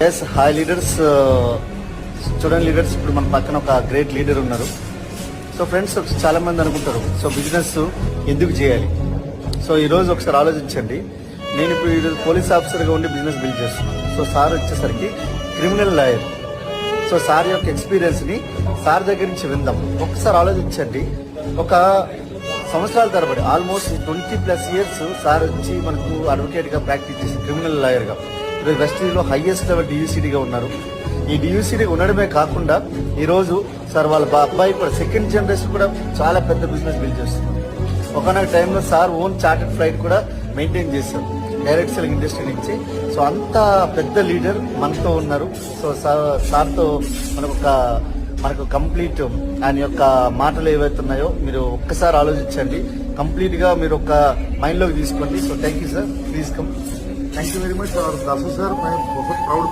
Yes hi leaders, student leaders. ఇప్పుడు మన పక్కన ఒక గ్రేట్ లీడర్ ఉన్నారు. సో ఫ్రెండ్స్, చాలా మంది అనుకుంటారు సో బిజినెస్ ఎందుకు చేయాలి. సో ఈరోజు ఒకసారి ఆలోచించండి. నేను ఇప్పుడు ఈరోజు పోలీస్ ఆఫీసర్గా ఉండి బిజినెస్ బిల్డ్ చేస్తున్నాను. సో సార్ వచ్చేసరికి క్రిమినల్ లాయర్. సో సార్ యొక్క ఎక్స్పీరియన్స్ని సార్ దగ్గర నుంచి విందాం. ఒకసారి ఆలోచించండి. ఒక సంవత్సరాల తరబడి ఆల్మోస్ట్ 20+ ఇయర్స్ సార్ వచ్చి మనకు అడ్వకేట్గా ప్రాక్టీస్ చేసి క్రిమినల్ లాయర్గా ఈరోజు వెస్టీలో హైయెస్ట్ లెవెల్ డియూసీడీగా ఉన్నారు. ఈ డియూసీడీ ఉండడమే కాకుండా ఈరోజు సార్ వాళ్ళ అబ్బాయి కూడా సెకండ్ జనరేషన్ కూడా చాలా పెద్ద బిజినెస్ బిల్డ్ చేస్తున్నారు. ఒకనొక టైంలో సార్ ఓన్ చార్టెడ్ ఫ్లైట్ కూడా మెయింటైన్ చేశారు డైరెక్ట్ సెల్లింగ్ ఇండస్ట్రీ నుంచి. సో అంత పెద్ద లీడర్ మనతో ఉన్నారు. సో సార్తో మనకు కంప్లీట్ ఆయన యొక్క మాటలు ఏవైతే ఉన్నాయో మీరు ఒక్కసారి ఆలోచించండి. కంప్లీట్గా మీరు ఒక మైండ్లోకి తీసుకోండి. So thank you sir, please come. Thank you very much. और दासू सर, मैं बहुत प्राउड